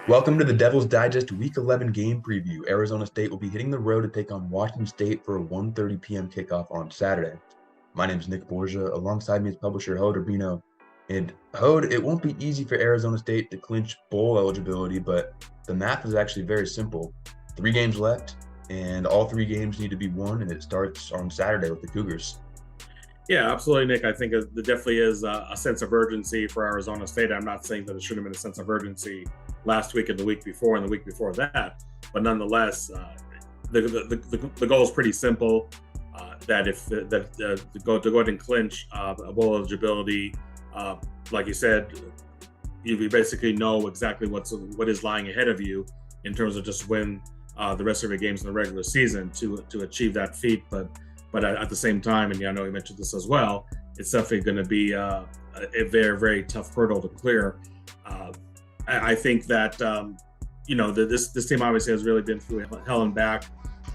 Welcome to the Devil's Digest Week 11 game preview. Arizona State will be hitting the road to take on Washington State for a 1:30 p.m. kickoff on Saturday. My name is Nick Borgia. Alongside me is publisher Hode Urbino. And Hode, it won't be easy for Arizona State to clinch bowl eligibility, but the math is actually very simple. 3 games left, and all 3 games need to be won, and it starts on Saturday with the Cougars. Yeah, absolutely, Nick. I think there definitely is a sense of urgency for Arizona State. I'm not saying that it should have been a sense of urgency last week and the week before and the week before that, but nonetheless, the goal is pretty simple. To go ahead and clinch a bowl eligibility, like you said, you basically know exactly what is lying ahead of you in terms of just win the rest of your games in the regular season to achieve that feat. But at the same time, and I know you mentioned this as well, it's definitely going to be a very, very tough hurdle to clear. I think that this team obviously has really been through hell and back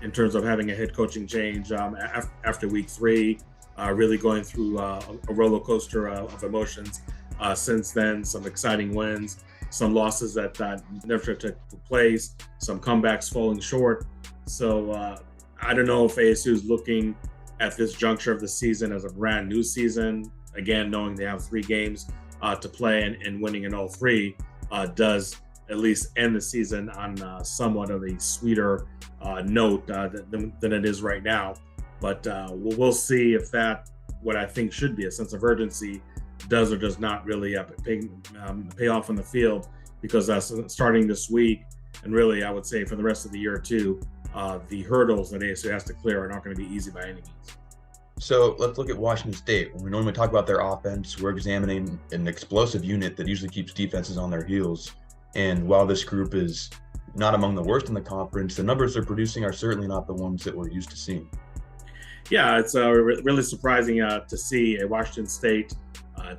in terms of having a head coaching change after week 3, really going through a roller coaster of emotions. Since then, some exciting wins, some losses that never took place, some comebacks falling short. So I don't know if ASU is looking at this juncture of the season as a brand new season. Again, knowing they have 3 games to play and winning in all 3 does at least end the season on somewhat of a sweeter note than it is right now. But we'll see if that, what I think should be a sense of urgency, does or does not really pay off on the field, because starting this week, and really I would say for the rest of the year too, the hurdles that ASU has to clear are not going to be easy by any means. So let's look at Washington State. When we normally talk about their offense, we're examining an explosive unit that usually keeps defenses on their heels. And while this group is not among the worst in the conference, the numbers they're producing are certainly not the ones that we're used to seeing. Yeah, it's really surprising to see a Washington State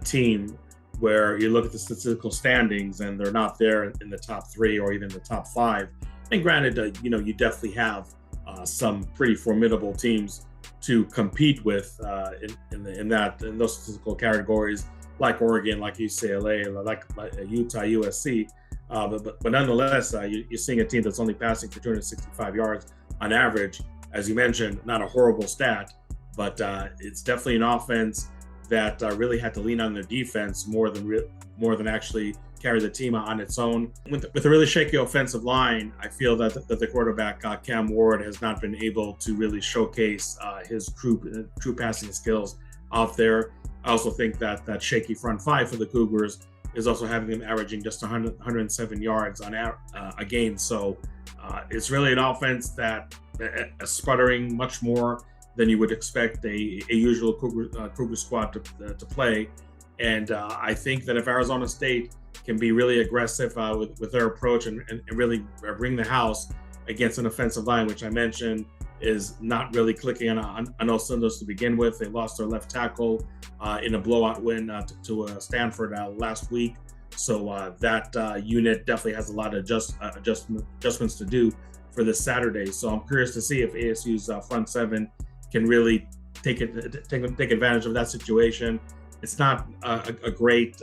team where you look at the statistical standings and they're not there in the top 3 or even the top 5. And granted, you definitely have some pretty formidable teams to compete with in those statistical categories, like Oregon, like UCLA, like Utah, USC. But nonetheless, you're seeing a team that's only passing for 265 yards on average. As you mentioned, not a horrible stat, but it's definitely an offense that really had to lean on their defense more than actually carry the team on its own. With a really shaky offensive line, I feel that the quarterback, Cam Ward, has not been able to really showcase his true passing skills out there. I also think that shaky front 5 for the Cougars is also having them averaging just 107 yards on a game. So it's really an offense that is sputtering much more than you would expect a usual Cougar squad to play. And I think that if Arizona State can be really aggressive with their approach and really bring the house against an offensive line, which I mentioned is not really clicking on all cylinders to begin with. They lost their left tackle in a blowout win to Stanford last week. So that unit definitely has a lot of adjustments to do for this Saturday. So I'm curious to see if ASU's front 7 can really take advantage of that situation. It's not a great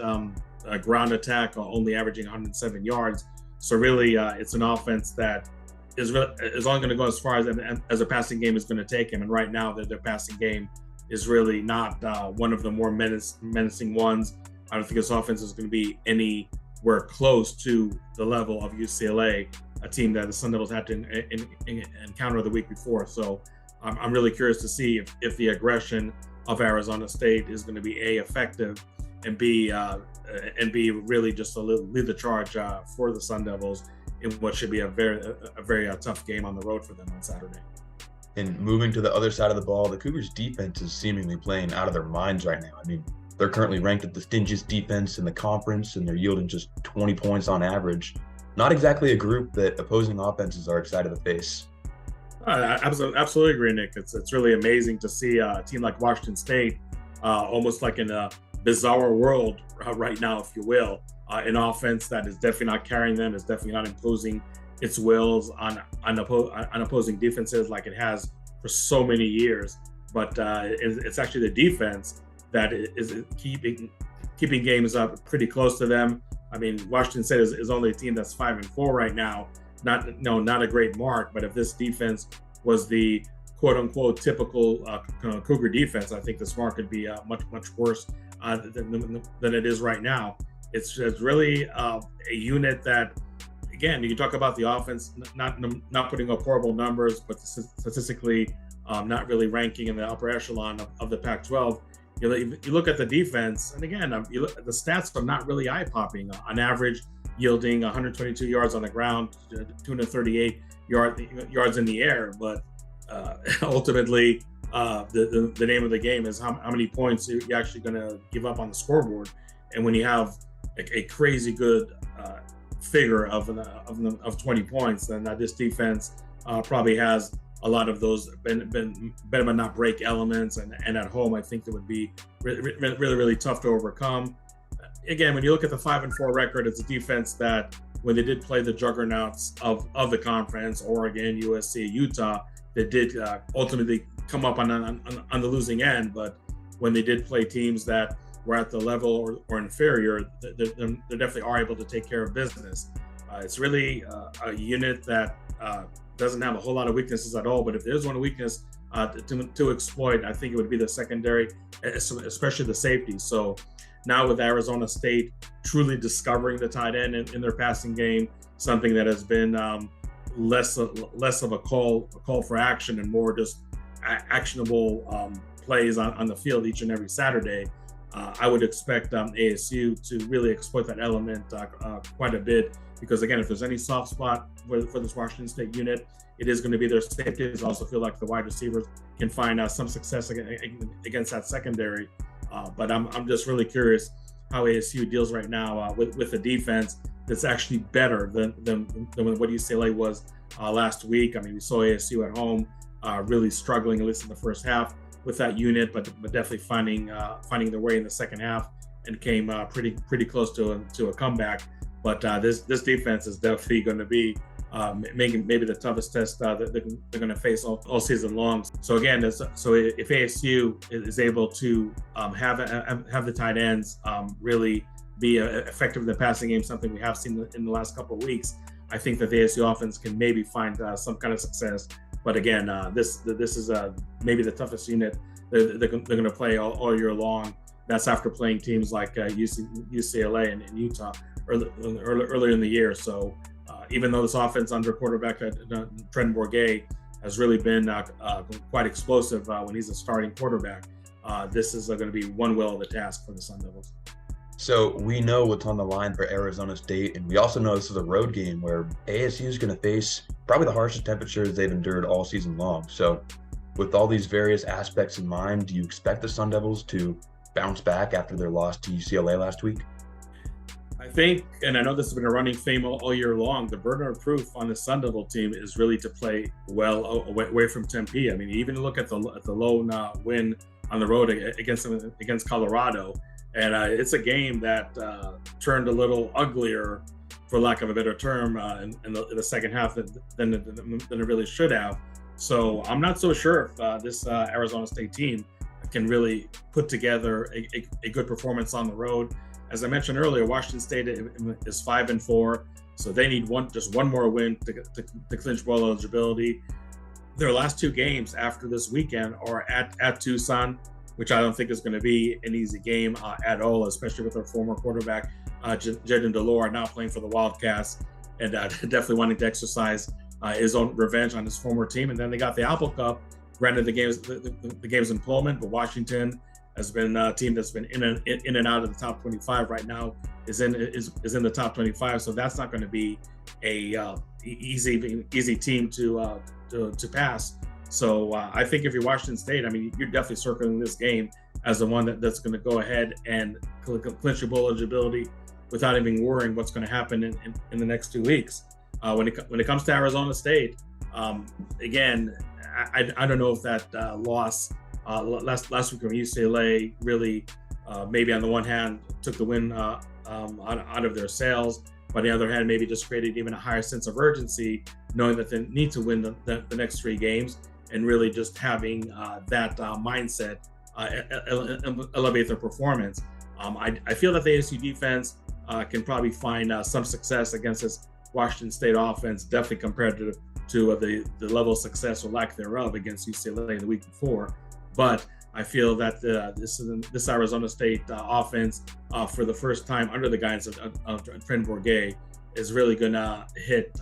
ground attack, only averaging 107 yards. So really, it's an offense that is only going to go as far as a passing game is going to take him. And right now, their passing game is really not one of the more menacing ones. I don't think this offense is going to be anywhere close to the level of UCLA, a team that the Sun Devils had to encounter the week before. So I'm really curious to see if the aggression of Arizona State is going to be effective, and be really just lead the charge for the Sun Devils in what should be a very tough game on the road for them on Saturday. And moving to the other side of the ball, the Cougars defense is seemingly playing out of their minds right now. I mean, they're currently ranked at the stingiest defense in the conference, and they're yielding just 20 points on average. Not exactly a group that opposing offenses are excited to face. I absolutely agree, Nick. It's really amazing to see a team like Washington State, almost like in a bizarre world right now, if you will, an offense that is definitely not carrying them, is definitely not imposing its wills on opposing defenses like it has for so many years. But it's actually the defense that is keeping games up pretty close to them. I mean, Washington State is only a team that's 5-4 right now. Not a great mark, but if this defense was the quote unquote typical Cougar defense, I think this mark could be much worse than it is right now. It's really a unit that, again, you can talk about the offense not putting up horrible numbers, but statistically not really ranking in the upper echelon of the Pac-12. You look at the defense, and again, the stats are not really eye-popping. On average, yielding 122 yards on the ground, 238 yards in the air. But ultimately, the name of the game is how many points you're actually going to give up on the scoreboard. And when you have a crazy good figure of 20 points, then this defense probably has a lot of those bend but not break elements, and at home I think it would be really tough to overcome. Again, when you look at the 5-4 record, it's a defense that when they did play the juggernauts of the conference, Oregon, USC, Utah, they did ultimately come up on the losing end. But when they did play teams that were at the level or inferior, they definitely are able to take care of business. It's really a unit that doesn't have a whole lot of weaknesses at all, but if there's one weakness to exploit, I think it would be the secondary, especially the safety. So now with Arizona State truly discovering the tight end in their passing game, something that has been less of a call for action and more just actionable plays on the field each and every Saturday, I would expect ASU to really exploit that element quite a bit. Because again, if there's any soft spot for this Washington State unit, it is going to be their safeties. I also feel like the wide receivers can find some success against that secondary. But I'm just really curious how ASU deals right now with a defense that's actually better than what UCLA was last week. I mean, we saw ASU at home really struggling, at least in the first half, with that unit, but definitely finding their way in the second half and came pretty close to a comeback. But this defense is definitely going to be making maybe the toughest test that they're going to face all season long. So again, if ASU is able to have the tight ends really be effective in the passing game, something we have seen in the last couple of weeks, I think that the ASU offense can maybe find some kind of success. But again, this is maybe the toughest unit they're going to play all year long. That's after playing teams like UCLA and Utah earlier in the year. So even though this offense under quarterback Trent Bourget has really been quite explosive when he's a starting quarterback, this is going to be one whale of a task for the Sun Devils. So we know what's on the line for Arizona State, and we also know this is a road game where ASU is going to face probably the harshest temperatures they've endured all season long. So with all these various aspects in mind, do you expect the Sun Devils to bounce back after their loss to UCLA last week? I think, and I know this has been a running theme all year long, the burden of proof on the Sun Devil team is really to play well away from Tempe. I mean, even look at the lone win on the road against Colorado, and it's a game that turned a little uglier, for lack of a better term, in the second half than it really should have. So I'm not so sure if this Arizona State team can really put together a good performance on the road. As I mentioned earlier, Washington State is 5-4, so they need just one more win to clinch bowl eligibility. Their last two games after this weekend are at Tucson, which I don't think is going to be an easy game at all, especially with their former quarterback Jaden Delore now playing for the Wildcats and definitely wanting to exercise his own revenge on his former team. And then they got the Apple Cup. Granted, the game's in Pullman, but Washington has been a team that's been in and out of the top 25 right now, is in the top 25. So that's not going to be a easy team to pass. So I think if you're Washington State, I mean, you're definitely circling this game as the one that's going to go ahead and clinch your bowl eligibility without even worrying what's going to happen in the next 2 weeks. When it comes to Arizona State, again, I don't know if that loss last week from UCLA really maybe on the one hand took the win out of their sails, but on the other hand maybe just created even a higher sense of urgency, knowing that they need to win the next 3 games and really just having that mindset elevate their performance. I feel that the ASU defense can probably find some success against this Washington State offense, definitely compared to the level of success or lack thereof against UCLA the week before. But I feel that this Arizona State offense, for the first time under the guidance of Trent Bourget, is really going to hit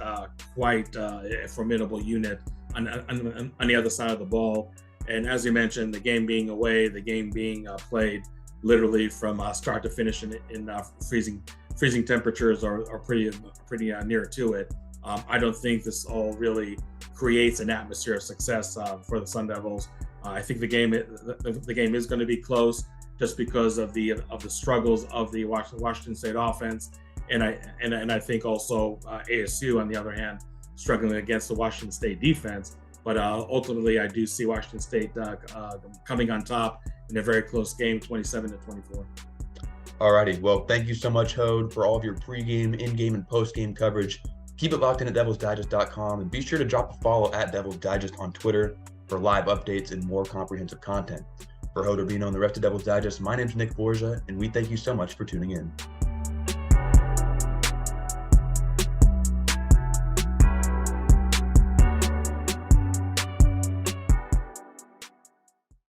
quite a formidable unit on the other side of the ball. And as you mentioned, the game being away, the game being played literally from start to finish in freezing temperatures or pretty near to it. I don't think this all really creates an atmosphere of success for the Sun Devils. I think the game is going to be close just because of the struggles of the Washington State offense, and I think also ASU on the other hand struggling against the Washington State defense. But ultimately, I do see Washington State coming on top in a very close game, 27-24. Alrighty, well, thank you so much, Hode, for all of your pregame, in-game, and post-game coverage. Keep it locked in at DevilsDigest.com, and be sure to drop a follow at Devils Digest on Twitter for live updates and more comprehensive content. For Hode Urbino and the rest of Devils Digest, my name is Nick Borgia, and we thank you so much for tuning in.